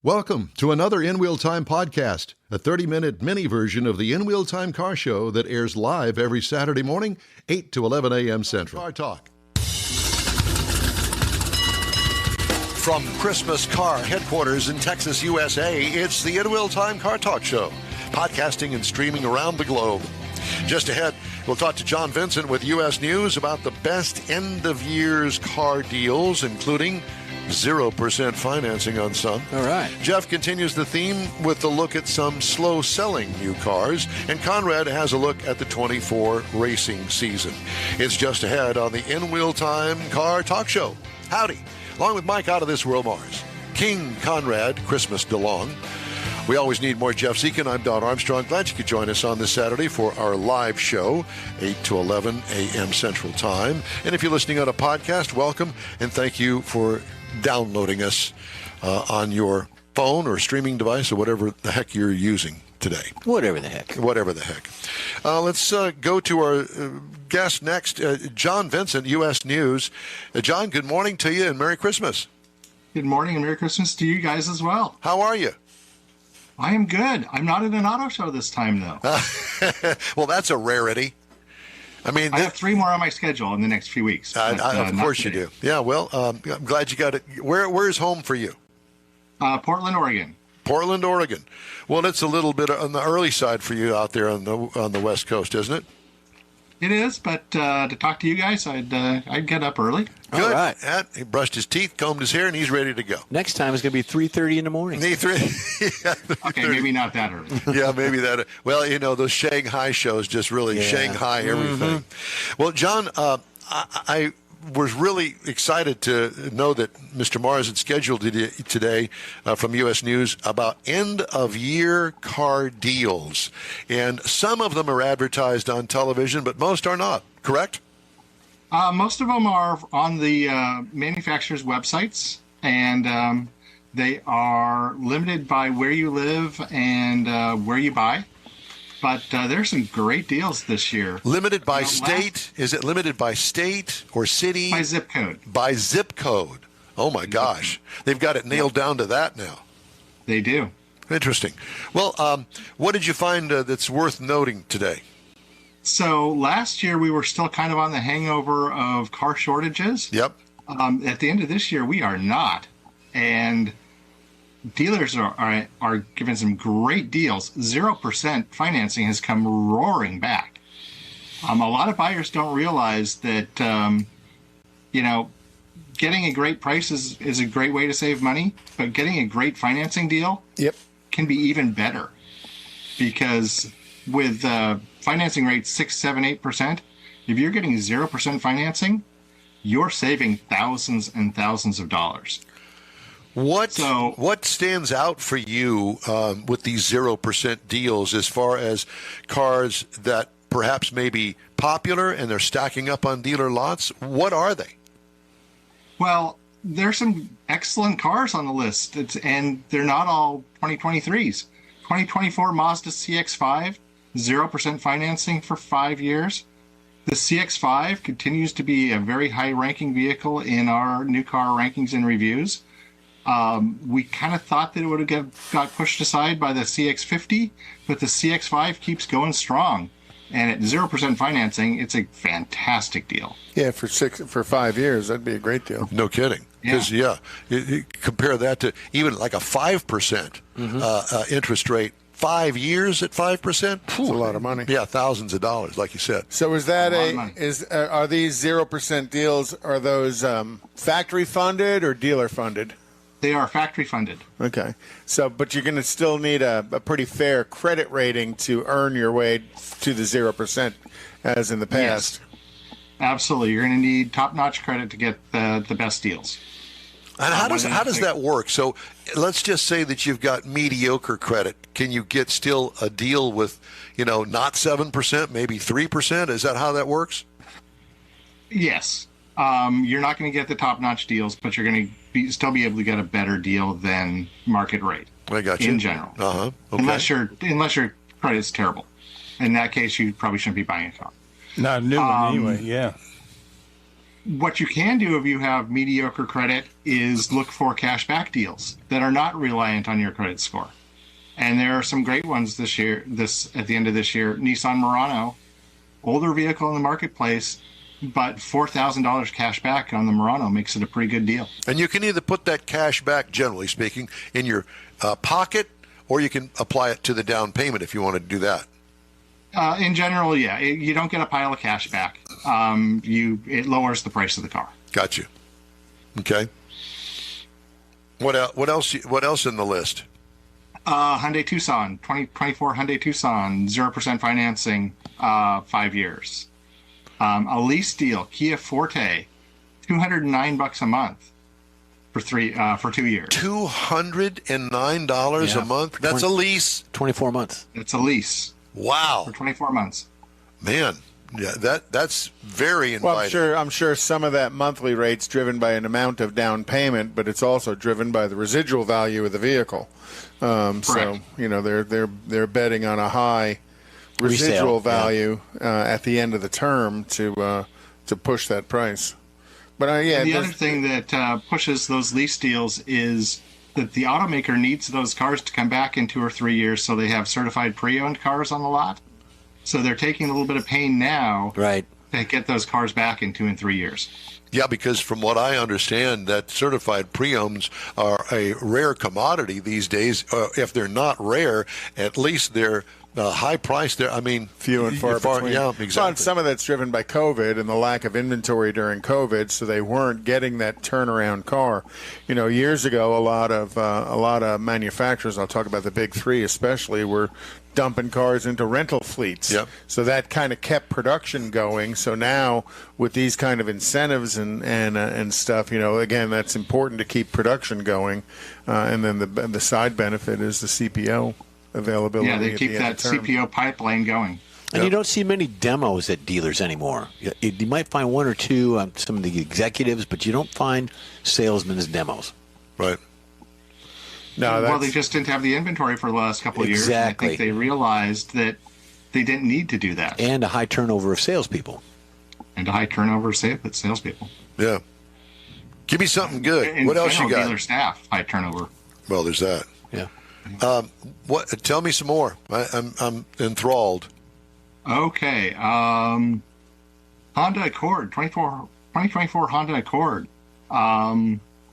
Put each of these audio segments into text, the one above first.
Welcome to another In Wheel Time podcast, a 30-minute mini version of the In Wheel Time car show that airs live every Saturday morning, 8 to 11 a.m. Central. Car Talk. From Christmas Car headquarters in Texas, USA, it's the In Wheel Time Car Talk Show, podcasting and streaming around the globe. Just ahead, we'll talk to John Vincent with U.S. News about the best end-of-year's car deals, including 0% financing on some. All right. Jeff continues the theme with a look at some slow-selling new cars, and Conrad has a look at the 24 racing season. It's just ahead on the In Wheel Time Car Talk Show. Howdy. Along with Mike Out of This World Mars, King Conrad, Christmas DeLong. We always need more Jeff Zekin. I'm Don Armstrong. Glad you could join us on this Saturday for our live show, 8 to 11 a.m. Central Time. And if you're listening on a podcast, welcome, and thank you for downloading us on your phone or streaming device or whatever the heck you're using today. Whatever the heck. Let's go to our guest next, John Vincent, U.S. News. John, good morning to you and Merry Christmas. Good morning and Merry Christmas to you guys as well. How are you? I am good. I'm not at an auto show this time, though. Well, that's a rarity. I mean, I have 3 more on my schedule in the next few weeks. Of course you do. Yeah, well, I'm glad you got it. Where's home for you? Portland, Oregon. Portland, Oregon. Well, it's a little bit on the early side for you out there on the West Coast, isn't it? It is, but to talk to you guys, I'd get up early. Good. All right. He brushed his teeth, combed his hair, and he's ready to go. Next time it's going to be 3:30 in the morning. Okay, maybe not that early. Yeah, maybe that. Well, those Shanghai shows just really Shanghai everything. Mm-hmm. Well, John, I was really excited to know that Mr. Mars had scheduled today from U.S. News about end-of-year car deals. And some of them are advertised on television, but most are not, correct? Most of them are on the manufacturer's websites, and they are limited by where you live and where you buy. But there's some great deals this year. Limited by state? Is it limited by state or city? By zip code. By zip code. Oh, my gosh. They've got it nailed down to that now. They do. Interesting. Well, what did you find that's worth noting today? So last year, we were still kind of on the hangover of car shortages. Yep. At the end of this year, we are not. And dealers are giving some great deals. 0% financing has come roaring back. A lot of buyers don't realize that, getting a great price is a great way to save money, but getting a great financing deal can be even better. Because with financing rates 6, 7, 8%, if you're getting 0% financing, you're saving thousands and thousands of dollars. What stands out for you with these 0% deals as far as cars that perhaps may be popular and they're stacking up on dealer lots? What are they? Well, there's some excellent cars on the list, and they're not all 2023s. 2024 Mazda CX-5, 0% financing for 5 years. The CX-5 continues to be a very high-ranking vehicle in our new car rankings and reviews. We kind of thought that it would have got pushed aside by the CX-50, but the CX-5 keeps going strong. And at 0% financing, it's a fantastic deal. Yeah, for 5 years, that'd be a great deal. No kidding. Because, you compare that to even like a 5% interest rate. 5 years at 5%? That's a lot of money. Yeah, thousands of dollars, like you said. So is that are these 0% deals, are those factory funded or dealer funded? They are factory funded. Okay. But you're going to still need a pretty fair credit rating to earn your way to the 0% as in the past. Yes. Absolutely. You're going to need top-notch credit to get the best deals. And how does that work? So let's just say that you've got mediocre credit. Can you get still a deal with, not 7%, maybe 3%? Is that how that works? Yes. You're not going to get the top-notch deals, but you're going to still be able to get a better deal than market rate. I got you. In general. Okay. Unless your credit is terrible. In that case, you probably shouldn't be buying a car. Not a new one anyway, yeah. What you can do if you have mediocre credit is look for cashback deals that are not reliant on your credit score. And there are some great ones this year, at the end of this year. Nissan Murano, older vehicle in the marketplace, but $4,000 cash back on the Murano makes it a pretty good deal. And you can either put that cash back, generally speaking, in your pocket, or you can apply it to the down payment if you want to do that. In general, yeah, you don't get a pile of cash back. It lowers the price of the car. Got you. Okay. What else? What else in the list? Hyundai Tucson, 2024 Hyundai Tucson, 0% financing, 5 years. A lease deal, Kia Forte, $209 a month for 2 years. $209 a month. That's a lease. 24 months. It's a lease. Wow. For 24 months. Man, yeah, that's very inviting. Well, I'm sure some of that monthly rate's driven by an amount of down payment, but it's also driven by the residual value of the vehicle. So they're betting on a high residual value at the end of the term to push that price. But the other thing that pushes those lease deals is that the automaker needs those cars to come back in 2 or 3 years, so they have certified pre-owned cars on the lot. So they're taking a little bit of pain now, right, to get those cars back in 2 and 3 years. Yeah, because from what I understand, that certified pre-owns are a rare commodity these days. If they're not rare, at least they're high price. There, I mean, few and far between. Yeah, exactly. Well, some of that's driven by COVID and the lack of inventory during COVID, so they weren't getting that turnaround car. Years ago, a lot of manufacturers, I'll talk about the big three especially, were dumping cars into rental fleets. Yep. So that kind of kept production going. So now with these kind of incentives and stuff, again, that's important to keep production going. And then the side benefit is the CPO availability. Yeah, they keep that CPO pipeline going. And you don't see many demos at dealers anymore. You might find one or two on some of the executives, but you don't find salesmen's demos. Right. No, well, they just didn't have the inventory for the last couple of years. Exactly. I think they realized that they didn't need to do that. And a high turnover of salespeople. And a high turnover of salespeople. Yeah. Give me something good. In what else you got? Dealer staff, high turnover. Well, there's that. Yeah. Tell me some more. I'm enthralled. Okay. Honda Accord, 2024 Honda Accord.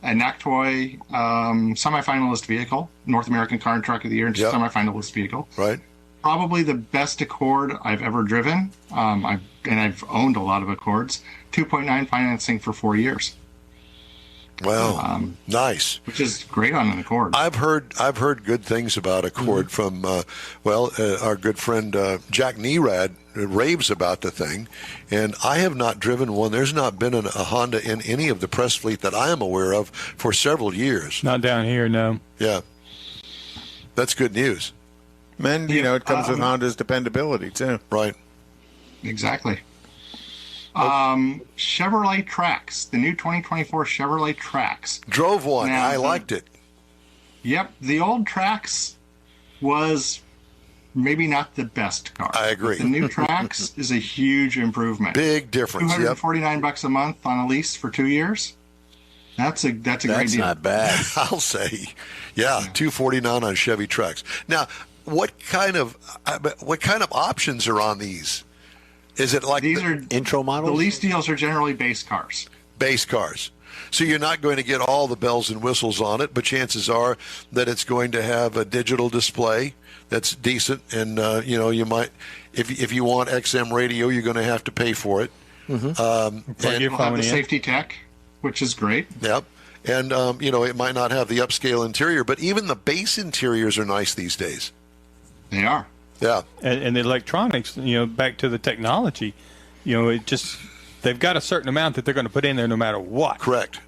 A NACTOY semifinalist vehicle, North American Car and Truck of the Year, semifinalist vehicle. Right. Probably the best Accord I've ever driven. I've owned a lot of Accords. 2.9 financing for 4 years. Wow, nice. Which is great on an Accord. I've heard good things about Accord from our good friend Jack Nerad raves about the thing, and I have not driven one. There's not been a Honda in any of the press fleet that I am aware of for several years. Not down here, no. Yeah, that's good news. And it comes with Honda's dependability too. Right. Exactly. Chevrolet Trax, the new 2024 Chevrolet Trax. Drove one. Now, I liked it. Yep. The old Trax was maybe not the best car. I agree. But the new Trax is a huge improvement. Big difference. $249 a month on a lease for 2 years. That's a great deal. That's not bad. I'll say, yeah, $249 on Chevy Trax. Now, what kind of options are on these? Is it like these are intro models? The lease deals are generally base cars. Base cars. So you're not going to get all the bells and whistles on it, but chances are that it's going to have a digital display that's decent, and you might, if you want XM radio, you're going to have to pay for it. And it'll have the safety tech, which is great. Yep. And it might not have the upscale interior, but even the base interiors are nice these days. They are. Yeah. And the electronics, back to the technology, they've got a certain amount that they're going to put in there no matter what. Correct.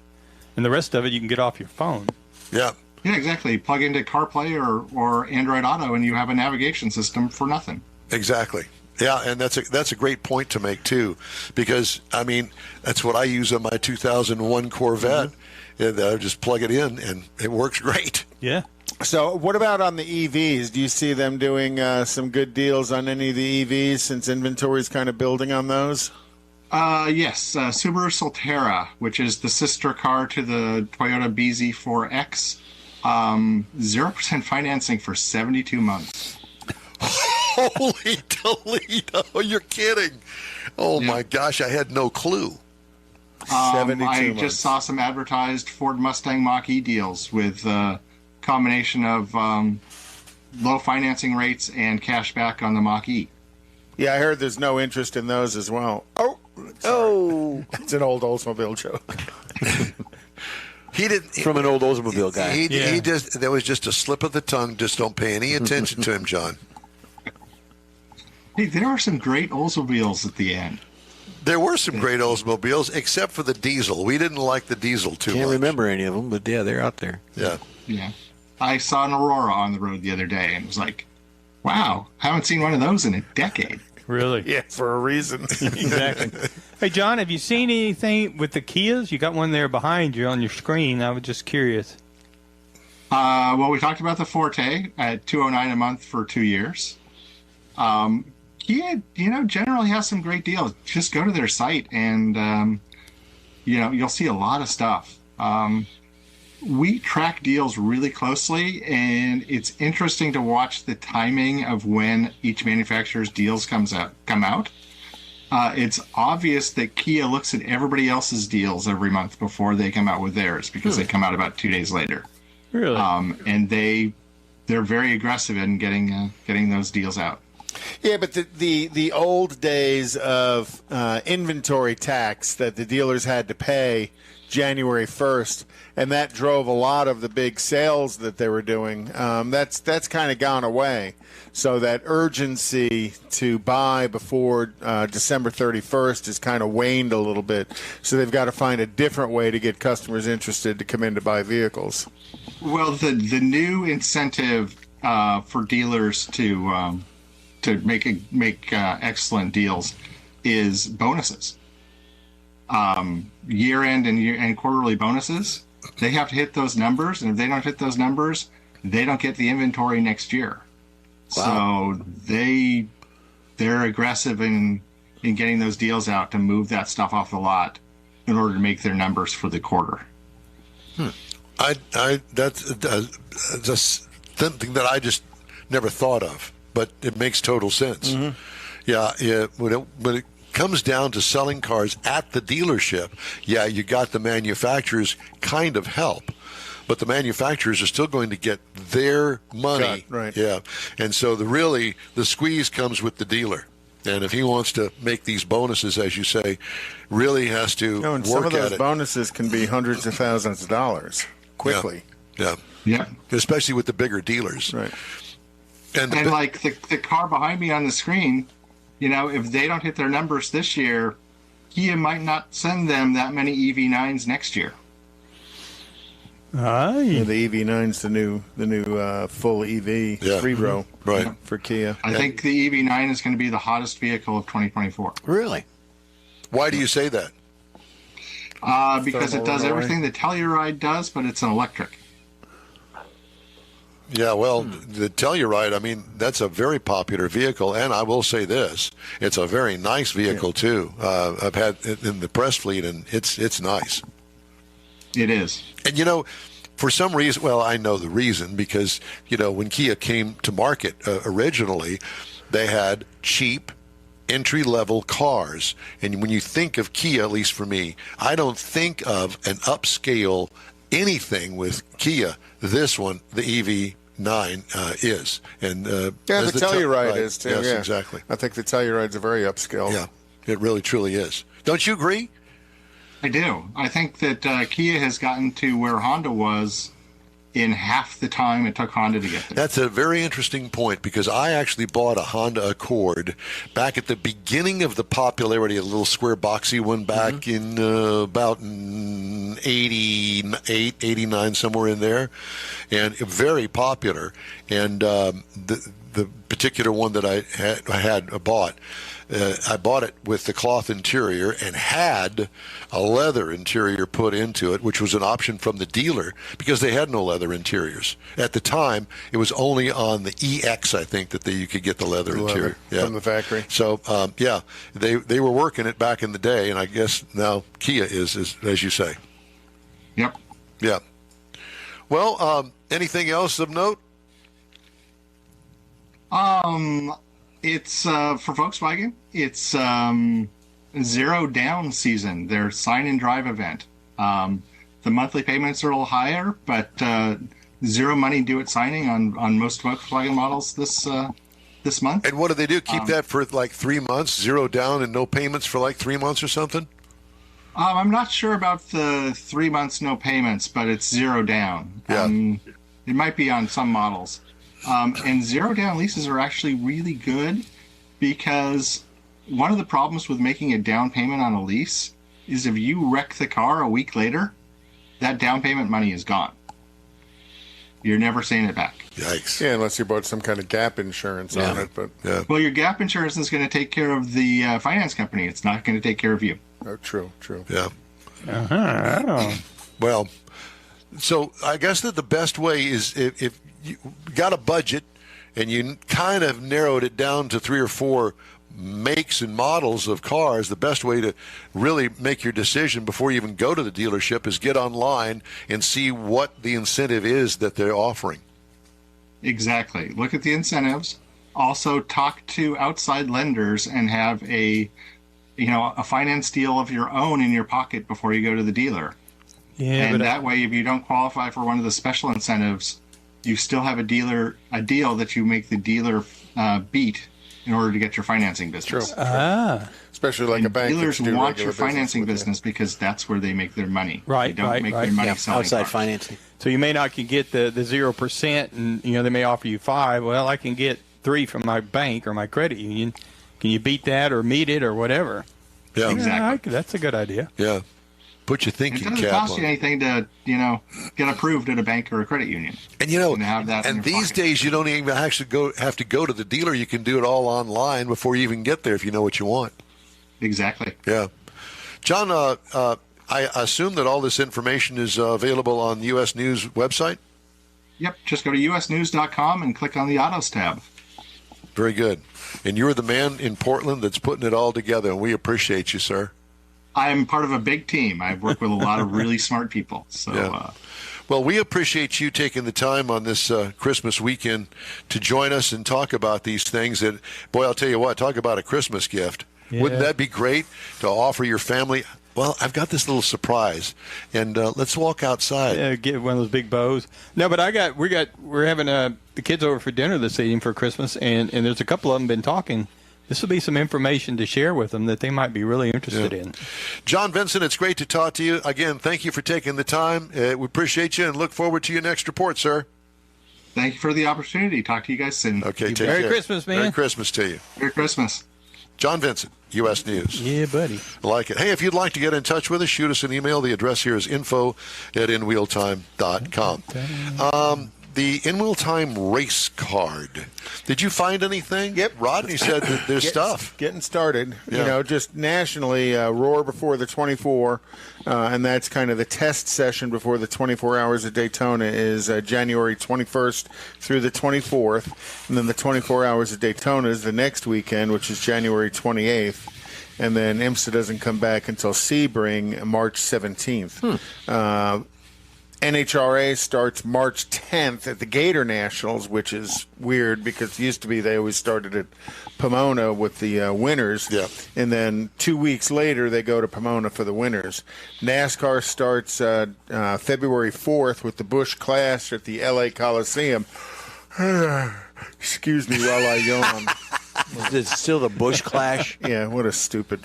And the rest of it you can get off your phone. Yeah. Yeah, exactly. Plug into CarPlay or Android Auto, and you have a navigation system for nothing. Exactly. Yeah, and that's a great point to make too, because that's what I use on my 2001 Corvette. I just plug it in, and it works great. Yeah. So what about on the EVs? Do you see them doing some good deals on any of the EVs since inventory is kind of building on those? Yes, Subaru Solterra, which is the sister car to the Toyota BZ4X. 0% financing for 72 months. Holy Toledo, you're kidding. Oh, my gosh, I had no clue. 72 I months. just saw some advertised Ford Mustang Mach-E deals with a combination of low financing rates and cash back on the Mach-E. Yeah, I heard there's no interest in those as well. Oh, it's an old Oldsmobile joke. He didn't. From an old Oldsmobile guy. He just, there was just a slip of the tongue. Just don't pay any attention to him, John. Hey, there are some great Oldsmobiles at the end. There were some great Oldsmobiles, except for the diesel. We didn't like the diesel too much. Can't remember any of them, but yeah, they're out there. Yeah. Yeah. I saw an Aurora on the road the other day and was like, wow, haven't seen one of those in a decade. Really? Yeah, for a reason. Exactly. Hey, John, have you seen anything with the Kias? You got one there behind you on your screen. I was just curious. Well, we talked about the Forte at $209 a month for 2 years. Kia, generally has some great deals. Just go to their site and, you'll see a lot of stuff. We track deals really closely, and it's interesting to watch the timing of when each manufacturer's deals come out. It's obvious that Kia looks at everybody else's deals every month before they come out with theirs because they come out about 2 days later. Really? And they're very aggressive in getting those deals out. Yeah, but the old days of inventory tax that the dealers had to pay January 1st, and that drove a lot of the big sales that they were doing. That's kind of gone away. So that urgency to buy before December 31st has kind of waned a little bit. So they've got to find a different way to get customers interested to come in to buy vehicles. Well, the new incentive for dealers to make excellent deals is bonuses. Year-end and quarterly bonuses. They have to hit those numbers, and if they don't hit those numbers, they don't get the inventory next year. Wow. So they're aggressive in getting those deals out to move that stuff off the lot in order to make their numbers for the quarter. That's just something that I just never thought of, but it makes total sense. Mm-hmm. Yeah, when it comes down to selling cars at the dealership, yeah, you got the manufacturers kind of help, but the manufacturers are still going to get their money. Right. Yeah, and so the squeeze comes with the dealer. And if he wants to make these bonuses, as you say, really has to and work some of those at it. bonuses can be hundreds of thousands of dollars quickly. Yeah. Especially with the bigger dealers. Right. And like the car behind me on the screen, if they don't hit their numbers this year, Kia might not send them that many EV9s next year. Yeah, the EV9's the new full EV 3-row right for Kia. I think the EV9 is going to be the hottest vehicle of 2024. Really? Why do you say that? Because it does everything the Telluride does, but it's an electric. Yeah, well, the Telluride, I mean, that's a very popular vehicle, and I will say this, it's a very nice vehicle, too. I've had it in the press fleet, and it's nice. It is. And, for some reason, well, I know the reason, because, when Kia came to market originally, they had cheap, entry-level cars. And when you think of Kia, at least for me, I don't think of an upscale anything with Kia. This one, the EV9 is. And the Telluride is, too. Yes, yeah. Exactly. I think the Telluride's a very upscale. Yeah, it really, truly is. Don't you agree? I do. I think that Kia has gotten to where Honda was in half the time it took Honda to get there. That's a very interesting point, because I actually bought a Honda Accord back at the beginning of the popularity of the little square boxy one back in about 88, 89, somewhere in there, and very popular. And the particular one that I had bought, I bought it with the cloth interior and had a leather interior put into it, which was an option from the dealer because they had no leather interiors. At the time, it was only on the EX, I think, that you could get the leather interior. From the factory. So, they were working it back in the day, and I guess now Kia is as you say. Yep. Yeah. Well, anything else of note? It's for Volkswagen. It's zero down season. Their sign and drive event. The monthly payments are a little higher, but zero money due at signing on most Volkswagen models this month. And what do they do? Keep that for like 3 months, zero down and no payments for like 3 months or something? I'm not sure about the 3 months no payments, but it's zero down. Yeah. It might be on some models. And zero down leases are actually really good because one of the problems with making a down payment on a lease is if you wreck the car a week later, that down payment money is gone. You're never seeing it back. Yikes. Yeah, unless you bought some kind of gap insurance on it. But Well, your gap insurance is going to take care of the finance company. It's not going to take care of you. oh, true. Yeah. Oh. Well, so I guess that the best way is if you got a budget and you kind of narrowed it down to 3 or 4 makes and models of cars, the best way to really make your decision before you even go to the dealership is get online and see what the incentive is that they're offering. Exactly. Look at the incentives. Also talk to outside lenders and have a finance deal of your own in your pocket before you go to the dealer. Yeah, And that way, if you don't qualify for one of the special incentives, you still have a deal that you make the dealer beat in order to get your financing business. True. Especially like a bank. Dealers that you do want your regular financing with you. business because that's where they make their money. Right, They don't right, make right. their money Yeah, selling outside cars. financing. So you may not can get the 0%, and they may offer you 5. Well, I can get 3 from my bank or my credit union. Can you beat that or meet it or whatever? Yeah. Exactly. That's a good idea. Yeah. Put your It thinking doesn't cap cost on. you anything to, get approved at a bank or a credit union. And And have that in and your these pocket. days you don't even actually have to go to the dealer. You can do it all online before you even get there if you know what you want. Exactly. Yeah. John, I assume that all this information is available on the U.S. News website? Yep. Just go to usnews.com and click on the autos tab. Very good. And you're the man in Portland that's putting it all together, and we appreciate you, sir. I'm part of a big team. I work with a lot of really smart people. So, Yeah. Well, we appreciate you taking the time on this Christmas weekend to join us and talk about these things. That, boy, I'll tell you what, talk about a Christmas gift. Yeah. Wouldn't that be great to offer your family? Well, I've got this little surprise, and let's walk outside. Yeah, get one of those big bows. No, but we're having the kids over for dinner this evening for Christmas, and there's a couple of them been talking. This will be some information to share with them that they might be really interested in. John Vincent, it's great to talk to you. Again, thank you for taking the time. We appreciate you and look forward to your next report, sir. thank you for the opportunity. Talk to you guys soon. Okay, take Merry care. Christmas, man. Merry Christmas to you. Merry Christmas. John Vincent, U.S. News. Yeah, buddy. I like it. Hey, if you'd like to get in touch with us, shoot us an email. The address here is info@inwheeltime.com. The In-Wheel Time race card. Did you find anything? Yep. Rodney said that there's stuff. Getting started. Yeah. Just nationally, Roar before the 24, and that's kind of the test session before the 24 Hours of Daytona is January 21st through the 24th, and then the 24 Hours of Daytona is the next weekend, which is January 28th, and then IMSA doesn't come back until Sebring March 17th. NHRA starts March 10th at the Gator Nationals, which is weird because it used to be they always started at Pomona with the winners. Yeah. And then 2 weeks later, they go to Pomona for the winners. NASCAR starts February 4th with the Busch Clash at the LA Coliseum. Excuse me while I yawn. Is it still the Bush Clash? Yeah, what a stupid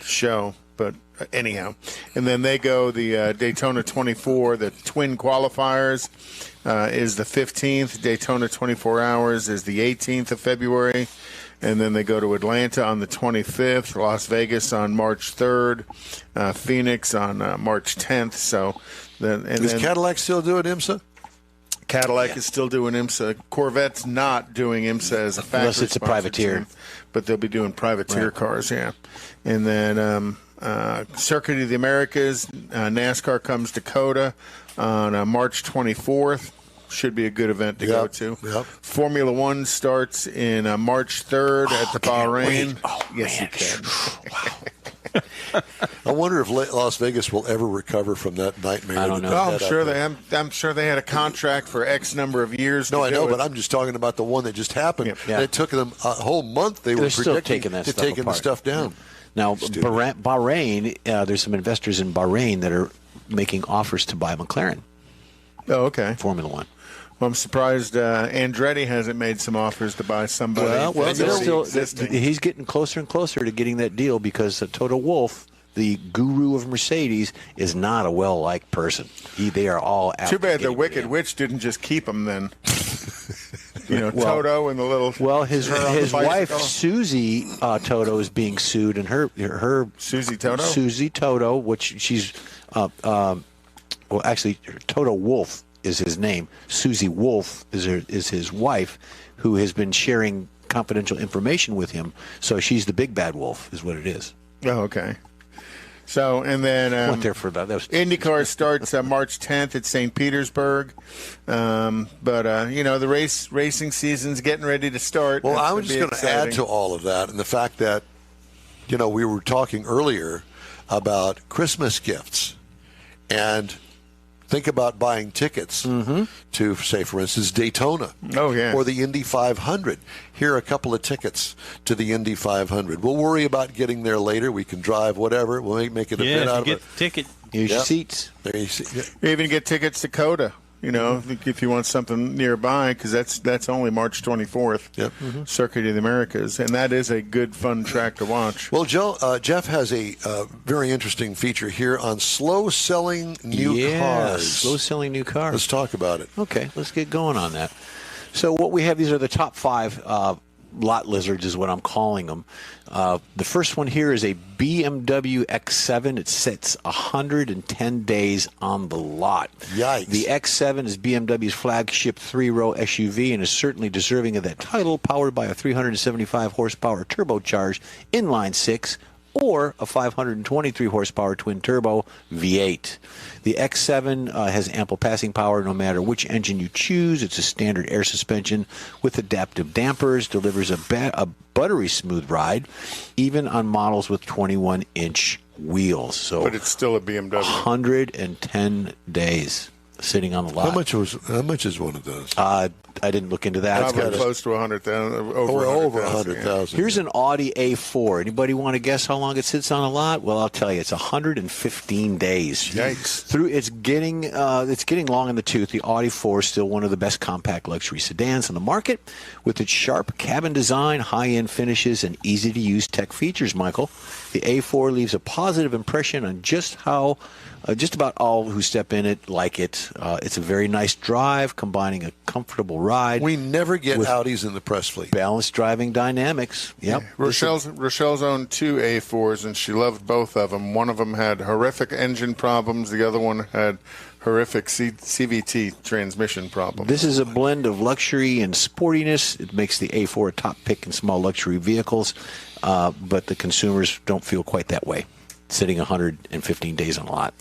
show. But anyhow, and then they go the Daytona 24, the twin qualifiers is the 15th. Daytona 24 Hours is the 18th of February. And then they go to Atlanta on the 25th, Las Vegas on March 3rd, Phoenix on March 10th. So, Does Cadillac still do it, IMSA? Cadillac is still doing IMSA. Corvette's not doing IMSA as a factory Unless it's a privateer. But they'll be doing privateer cars, yeah. And then Circuit of the Americas, NASCAR comes to Dakota on March 24th. Should be a good event to go to. Yep. Formula One starts in March 3rd at the Bahrain. Yes, man. you can. I wonder if Las Vegas will ever recover from that nightmare. I don't know. that Oh, they had I'm sure they had a contract for X number of years. No, to I do know, it. but I'm just talking about the one that just happened. Yeah. And it took them a whole month. They were They're still predicting taking that to stuff taking the apart. stuff down. Now, Stupid. Bahrain, there's some investors in Bahrain that are making offers to buy McLaren Oh, okay. Formula One. Well, I'm surprised Andretti hasn't made some offers to buy somebody. Well, that's they're already still, existing. he's getting closer and closer to getting that deal because Toto Wolff, the guru of Mercedes, is not a well-liked person. They are all out. Too bad the getting Wicked rid of him. Witch didn't just keep him then. Toto and the little. Well, his her on the wife bicycle. Susie Toto is being sued, and her Susie Toto? Susie Toto, which she's well, actually Toto Wolff is his name. Susie Wolff is his wife, who has been sharing confidential information with him. So she's the big bad wolf, is what it is. Oh, okay. So, and then Went there for that. That was IndyCar starts March 10th at St. Petersburg. The racing season's getting ready to start. Well, That's I was just gonna going be to add exciting. to all of that, and the fact that, we were talking earlier about Christmas gifts, and think about buying tickets to, say, for instance, Daytona. Oh, yeah. Or the Indy 500. Here are a couple of tickets to the Indy 500. We'll worry about getting there later. We can drive whatever. We'll make it a bit out if of you it. get the ticket. use your Yep. seats. There you see. You even get tickets to COTA, if you want something nearby, because that's only March 24th. Yep. Circuit of the Americas, and that is a good, fun track to watch. Well, Jeff has a very interesting feature here on slow-selling new cars. Slow-selling new cars. Let's talk about it. Okay, let's get going on that. So what we have, these are the top 5 lot lizards is what I'm calling them. The first one here is a BMW X7. It sits 110 days on the lot. Yikes. The X7 is BMW's flagship 3-row SUV and is certainly deserving of that title, powered by a 375 horsepower turbocharged inline-6 or a 523 horsepower twin-turbo V8. The X7 has ample passing power no matter which engine you choose. It's a standard air suspension with adaptive dampers, delivers a buttery smooth ride, even on models with 21-inch wheels. So, But it's still a BMW. 110 days sitting on the lot. How much is one of those? I didn't look into that. Probably close to 100,000. Over 100,000. 100,000. Here's an Audi A4. Anybody want to guess how long it sits on a lot? Well, I'll tell you, it's 115 days. Yikes. It's getting long in the tooth. The Audi 4 is still one of the best compact luxury sedans on the market, with its sharp cabin design, high-end finishes, and easy-to-use tech features. Michael, the A4 leaves a positive impression on just about all who step in it like it. It's a very nice drive, combining a comfortable ride. We never get with Audis in the press fleet. balanced driving dynamics. Yep. Rochelle's owned 2 A4s, and she loved both of them. One of them had horrific engine problems. The other one had horrific CVT transmission problems. This is a blend of luxury and sportiness. It makes the A4 a top pick in small luxury vehicles, but the consumers don't feel quite that way, sitting 115 days on a lot.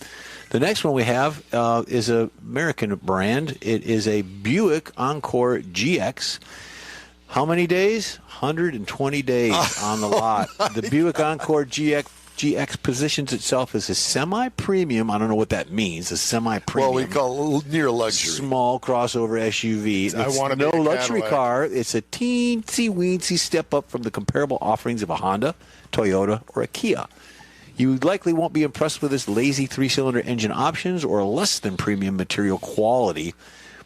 The next one we have is an American brand. It is a Buick Encore GX. How many days? 120 days on the lot. The Buick Encore GX positions itself as a semi-premium. I don't know what that means. A semi-premium. Well, we call it near luxury. Small crossover SUV. It's I wanna be no a luxury Cadillac. car. It's a teensy-weensy step up from the comparable offerings of a Honda, Toyota, or a Kia. You likely won't be impressed with its lazy 3-cylinder engine options or less than premium material quality,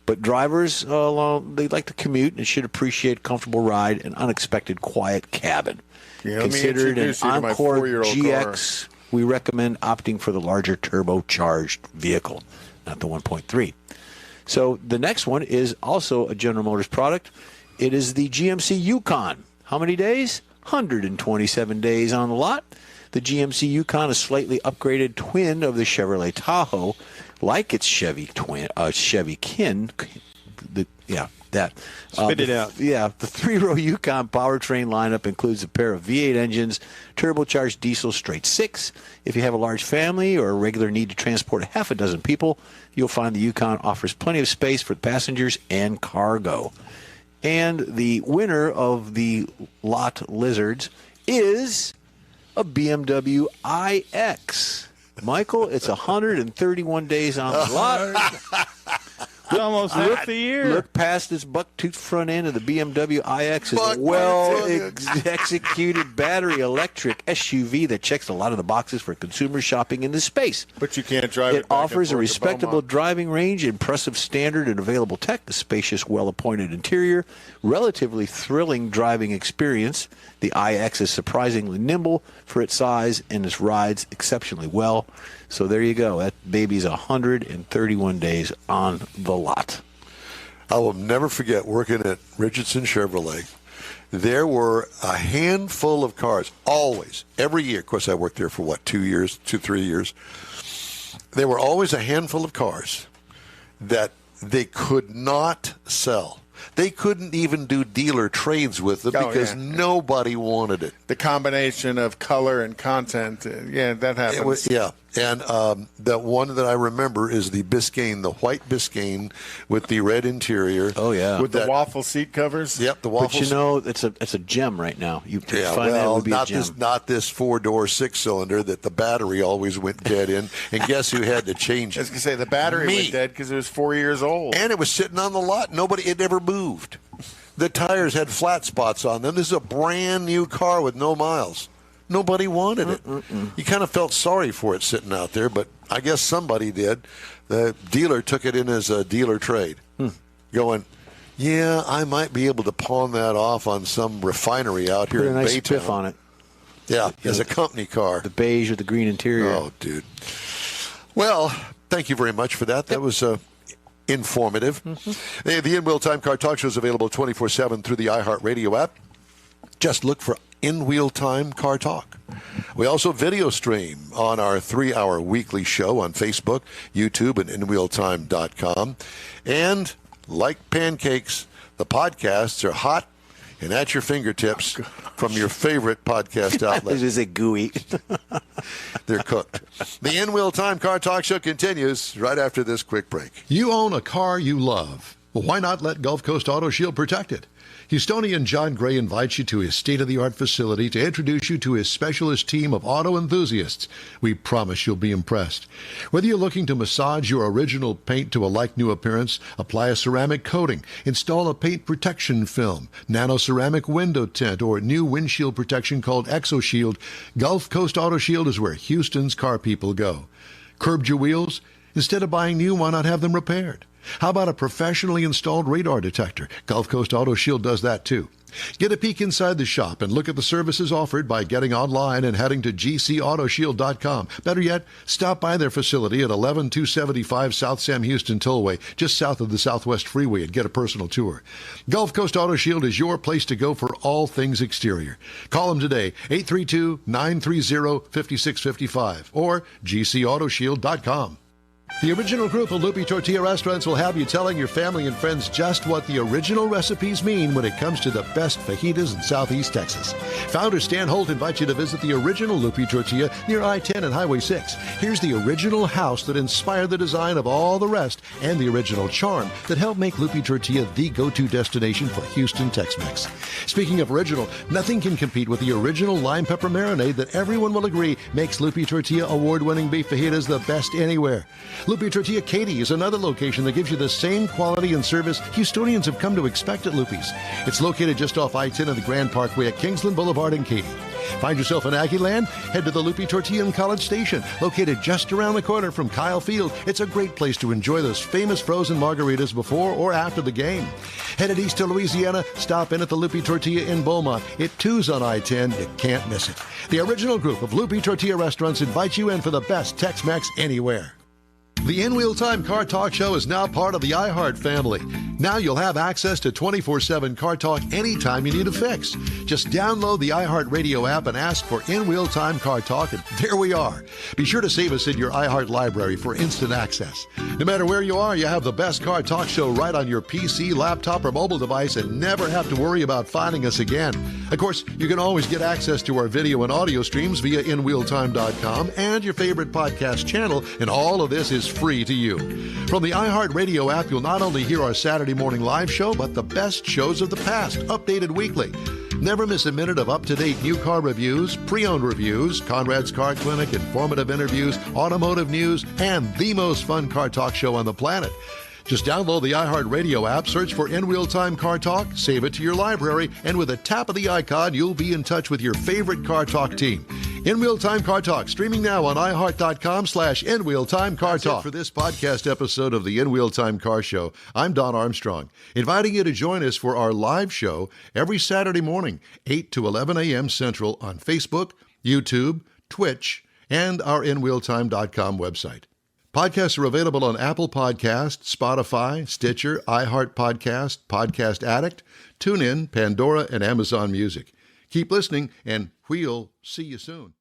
but drivers, they like to commute and should appreciate comfortable ride and unexpected quiet cabin. Yeah, let me Considered an introduce you to my Encore 4-year-old GX, we recommend opting for the larger turbocharged vehicle, not the 1.3. So the next one is also a General Motors product. It is the GMC Yukon. How many days? 127 days on the lot. The GMC Yukon, a slightly upgraded twin of the Chevrolet Tahoe, like its Chevy kin, that. Spit it out. Yeah, the 3-row Yukon powertrain lineup includes a pair of V8 engines, turbocharged diesel straight 6. If you have a large family or a regular need to transport a half a dozen people, you'll find the Yukon offers plenty of space for passengers and cargo. And the winner of the lot lizards is a BMW iX. Michael, it's 131 days on the lot. It's almost half the year. Look past this buck-toothed front end of the BMW iX is a well-executed battery electric SUV that checks a lot of the boxes for consumer shopping in this space. But you can't drive it. It offers a respectable driving range, impressive standard and available tech, a spacious, well-appointed interior, relatively thrilling driving experience. The iX is surprisingly nimble for its size and it rides exceptionally well. So there you go. That baby's 131 days on the lot. I will never forget working at Richardson Chevrolet. There were a handful of cars, always, every year. Of course, I worked there for, 3 years. There were always a handful of cars that they could not sell. They couldn't even do dealer trades with them because nobody wanted it. The combination of color and content, that happens. And the one that I remember is the Biscayne, the white Biscayne with the red interior. Oh, yeah. With the waffle seat covers? Yep, the waffle. But it's a gem right now. You find that would be a gem. Not this 4-door 6-cylinder that the battery always went dead in. And guess who had to change it? I was going to say, the battery went dead because it was 4 years old. And it was sitting on the lot. It never moved. The tires had flat spots on them. This is a brand new car with no miles. Nobody wanted it. You kind of felt sorry for it sitting out there, but I guess somebody did. The dealer took it in as a dealer trade, going, I might be able to pawn that off on some refinery out here in Baytown. Put a nice Baytown. spiff on it. Yeah, as a company car. The beige with the green interior. Oh, dude. Well, thank you very much for that. That was informative. The In-Wheel Time Car Talk Show is available 24/7 through the iHeartRadio app. Just look for In-Wheel Time Car Talk. We also video stream on our 3-hour weekly show on Facebook, YouTube, and InWheelTime.com. And like pancakes, the podcasts are hot and at your fingertips from your favorite podcast outlet. This is a gooey. They're cooked. The In-Wheel Time Car Talk Show continues right after this quick break. You own a car you love. Well, why not let Gulf Coast Auto Shield protect it? Houstonian John Gray invites you to his state-of-the-art facility to introduce you to his specialist team of auto enthusiasts. We promise you'll be impressed. Whether you're looking to massage your original paint to a like-new appearance, apply a ceramic coating, install a paint protection film, nano-ceramic window tint, or new windshield protection called ExoShield, Gulf Coast Auto Shield is where Houston's car people go. Curbed your wheels? Instead of buying new, why not have them repaired? How about a professionally installed radar detector? Gulf Coast Auto Shield does that too. Get a peek inside the shop and look at the services offered by getting online and heading to gcautoshield.com. Better yet, stop by their facility at 11275 South Sam Houston Tollway, just south of the Southwest Freeway, and get a personal tour. Gulf Coast Auto Shield is your place to go for all things exterior. Call them today, 832-930-5655 or gcautoshield.com. The original group of Loopy Tortilla restaurants will have you telling your family and friends just what the original recipes mean when it comes to the best fajitas in Southeast Texas. Founder Stan Holt invites you to visit the original Loopy Tortilla near I-10 and Highway 6. Here's the original house that inspired the design of all the rest and the original charm that helped make Loopy Tortilla the go-to destination for Houston Tex-Mex. Speaking of original, nothing can compete with the original lime pepper marinade that everyone will agree makes Loopy Tortilla award-winning beef fajitas the best anywhere. Loopy Tortilla Katy is another location that gives you the same quality and service Houstonians have come to expect at Loopy's. It's located just off I-10 and the Grand Parkway at Kingsland Boulevard in Katy. Find yourself in Aggie Land? Head to the Loopy Tortilla in College Station, located just around the corner from Kyle Field. It's a great place to enjoy those famous frozen margaritas before or after the game. Headed east to Louisiana, stop in at the Loopy Tortilla in Beaumont. It too's on I-10. You can't miss it. The original group of Loopy Tortilla restaurants invites you in for the best Tex-Mex anywhere. The In Wheel Time Car Talk Show is now part of the iHeart family. Now you'll have access to 24/7 Car Talk anytime you need a fix. Just download the iHeart Radio app and ask for In Wheel Time Car Talk, and there we are. Be sure to save us in your iHeart library for instant access. No matter where you are, you have the best Car Talk Show right on your PC, laptop, or mobile device and never have to worry about finding us again. Of course, you can always get access to our video and audio streams via InWheelTime.com and your favorite podcast channel, and all of this is free to you. From the iHeart Radio app, you'll not only hear our Saturday morning live show, but the best shows of the past, updated weekly. Never miss a minute of up-to-date new car reviews, pre-owned reviews, Conrad's Car Clinic, informative interviews, automotive news, and the most fun car talk show on the planet. Just download the iHeart Radio app, search for In Wheel Time Car Talk, save it to your library, and with a tap of the icon, you'll be in touch with your favorite Car Talk team. In Wheel Time Car Talk, streaming now on iHeart.com/In Wheel Time Car Talk. For this podcast episode of the In Wheel Time Car Show, I'm Don Armstrong, inviting you to join us for our live show every Saturday morning, 8 to 11 a.m. Central on Facebook, YouTube, Twitch, and our InWheelTime.com website. Podcasts are available on Apple Podcasts, Spotify, Stitcher, iHeart Podcast, Podcast Addict, TuneIn, Pandora, and Amazon Music. Keep listening, and we'll see you soon.